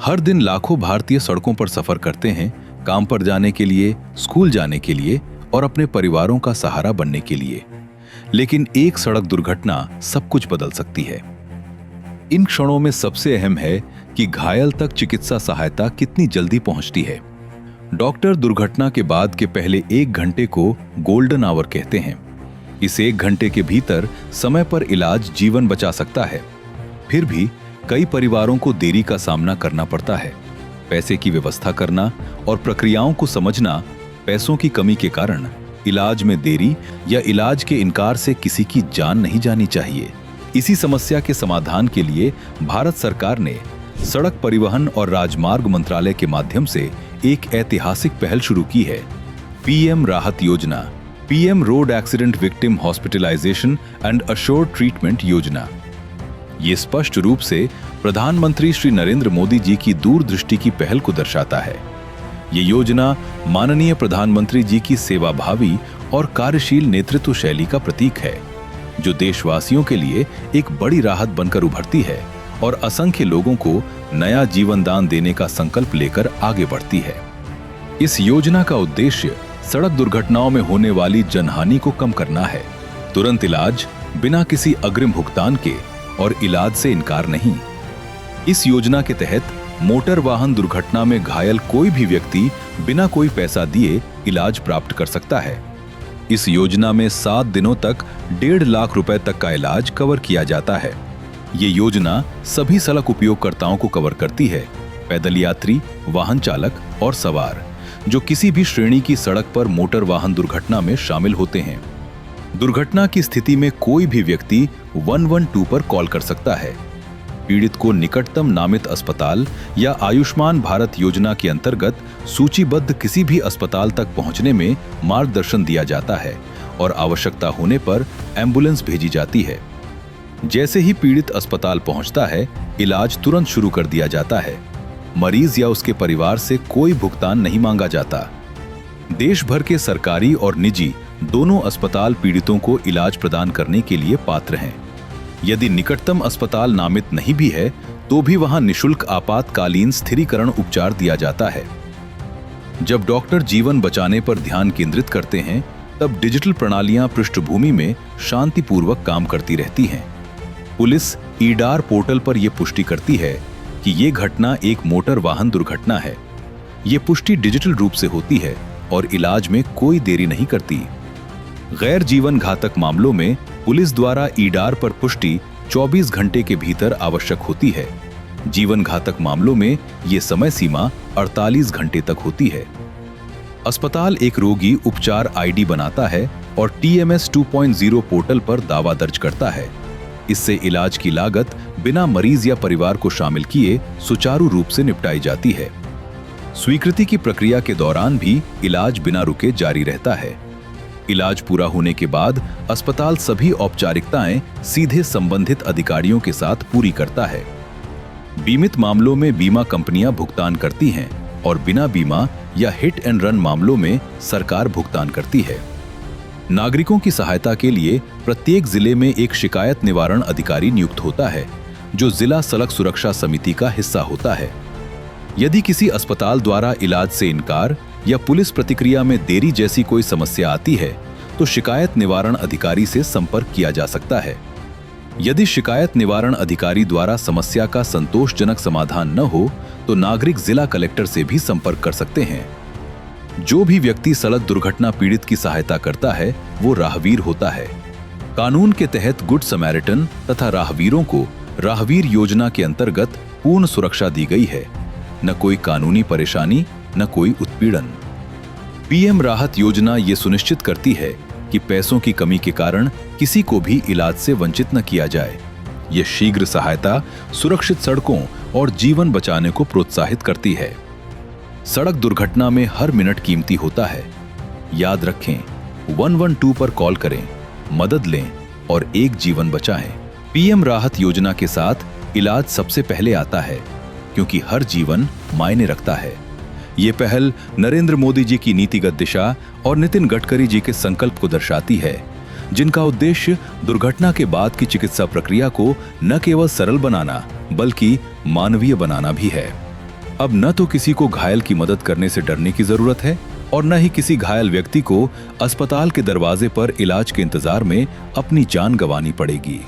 हर दिन लाखों भारतीय सड़कों पर सफर करते हैं, काम पर जाने के लिए, स्कूल जाने के लिए और अपने परिवारों का सहारा बनने के लिए। लेकिन एक सड़क दुर्घटना सब कुछ बदल सकती है। इन क्षणों में सबसे अहम है कि घायल तक चिकित्सा सहायता कितनी जल्दी पहुंचती है। डॉक्टर दुर्घटना के बाद के पहले 1 घंटे को गोल्डन आवर कहते हैं। इस 1 घंटे के भीतर समय पर इलाज जीवन बचा सकता है। फिर भी कई परिवारों को देरी का सामना करना पड़ता है। पैसे की व्यवस्था करना और प्रक्रियाओं को समझना। पैसों की कमी के कारण इलाज में देरी या इलाज के इनकार से किसी की जान नहीं जानी चाहिए। इसी समस्या के समाधान के लिए भारत सरकार ने सड़क परिवहन और राजमार्ग मंत्रालय के माध्यम से एक ऐतिहासिक पहल शुरू की है, पीएम राहत योजना, PM road accident victim hospitalization and assured treatment योजना। ये स्पष्ट रूप से प्रधानमंत्री श्री नरेंद्र मोदी जी की दूरदृष्टि की पहल को दर्शाता है। ये योजना माननीय प्रधानमंत्री जी की सेवाभावी और कार्यशील नेतृत्व शैली का प्रतीक है, जो देशवासियों के लिए एक बड़ी राहत बनकर उभरती है और असंख्य लोगों को नया जीवन दान देने का संकल्प लेकर आगे बढ़ती है। इस योजना का उद्देश्य सड़क दुर्घटनाओं में होने वाली जनहानि को कम करना है। तुरंत इलाज, बिना किसी अग्रिम भुगतान के और इलाज से इनकार नहीं। इस योजना के तहत मोटर वाहन दुर्घटना में घायल कोई भी व्यक्ति बिना कोई पैसा दिए इलाज प्राप्त कर सकता है। इस योजना में 7 दिनों तक 1.5 लाख रुपए तक का इलाज कवर किया जाता है। ये योजना सभी सड़क उपयोगकर्ताओं को कवर करती है, पैदल यात्री, वाहन चालक और सवार, जो किसी भी श्रेणी की सड़क पर मोटर वाहन दुर्घटना में शामिल होते हैं। दुर्घटना की स्थिति में कोई भी व्यक्ति 112 पर कॉल कर सकता है। पीड़ित को निकटतम नामित अस्पताल या आयुष्मान भारत योजना के अंतर्गत सूचीबद्ध किसी भी अस्पताल तक पहुंचने में मार्गदर्शन दिया जाता है और आवश्यकता होने पर एम्बुलेंस भेजी जाती है। जैसे ही पीड़ित अस्पताल पहुंचता है, इलाज तुरंत शुरू कर दिया जाता है। मरीज या उसके परिवार से कोई भुगतान नहीं मांगा जाता। देश भर के सरकारी और निजी दोनों अस्पताल पीड़ितों को इलाज प्रदान करने के लिए पात्र हैं। यदि निकटतम अस्पताल नामित नहीं भी है, तो भी वहां निशुल्क आपातकालीन स्थिरीकरण उपचार दिया जाता है। जब डॉक्टर जीवन बचाने पर ध्यान केंद्रित करते हैं, तब डिजिटल प्रणालियां पृष्ठभूमि में शांतिपूर्वक काम करती रहती हैं। पुलिस ईडार पोर्टल पर यह पुष्टि करती है कि ये घटना एक मोटर वाहन दुर्घटना है। ये पुष्टि डिजिटल रूप से होती है और इलाज में कोई देरी नहीं करती। गैर जीवन घातक मामलों में पुलिस द्वारा ईडार पर पुष्टि 24 घंटे के भीतर आवश्यक होती है। जीवन घातक मामलों में ये समय सीमा 48 घंटे तक होती है। अस्पताल एक रोगी उपचार आईडी बनाता है और TMS 2.0 पोर्टल पर दावा दर्ज करता है। इससे इलाज की लागत बिना मरीज या परिवार को शामिल किए सुचारू रूप से निपटाई जाती है। स्वीकृति की प्रक्रिया के दौरान भी इलाज बिना रुके जारी रहता है। इलाज पूरा होने के बाद अस्पताल सभी औपचारिकताएं सीधे संबंधित अधिकारियों के साथ पूरी करता है। बीमित मामलों में बीमा कंपनियां भुगतान करती हैं और बिना बीमा या हिट एंड रन मामलों में सरकार भुगतान करती है। नागरिकों की सहायता के लिए प्रत्येक जिले में एक शिकायत निवारण अधिकारी नियुक्त होता है, जो जिला सड़क सुरक्षा समिति का हिस्सा होता है। यदि किसी अस्पताल द्वारा इलाज से इनकार या पुलिस प्रतिक्रिया में देरी जैसी कोई समस्या आती है, तो शिकायत निवारण अधिकारी से संपर्क किया जा सकता है। यदि शिकायत निवारण अधिकारी द्वारा समस्या का संतोषजनक समाधान न हो, तो नागरिक जिला कलेक्टर से भी संपर्क कर सकते हैं। जो भी व्यक्ति सड़क दुर्घटना पीड़ित की सहायता करता है, वो राहवीर होता है। कानून के तहत गुड समैरिटन तथा राहवीरों को राहवीर योजना के अंतर्गत पूर्ण सुरक्षा दी गई है। न कोई कानूनी परेशानी, न कोई उत्पीड़न। पीएम राहत योजना ये सुनिश्चित करती है कि पैसों की कमी के कारण किसी को भी इलाज से वंचित न किया जाए। यह शीघ्र सहायता, सुरक्षित सड़कों और जीवन बचाने को प्रोत्साहित करती है। सड़क दुर्घटना में हर मिनट कीमती होता है। याद रखें, 112 पर कॉल करें, मदद लें और एक जीवन बचाएं। पीएम राहत योजना के साथ इलाज सबसे पहले आता है, क्योंकि हर जीवन मायने रखता है। ये पहल नरेंद्र मोदी जी की नीतिगत दिशा और नितिन गडकरी जी के संकल्प को दर्शाती है, जिनका उद्देश्य दुर्घटना के बाद की चिकित्सा प्रक्रिया को न केवल सरल बनाना, बल्कि मानवीय बनाना भी है। अब न तो किसी को घायल की मदद करने से डरने की जरूरत है और न ही किसी घायल व्यक्ति को अस्पताल के दरवाजे पर इलाज के इंतजार में अपनी जान गंवानी पड़ेगी।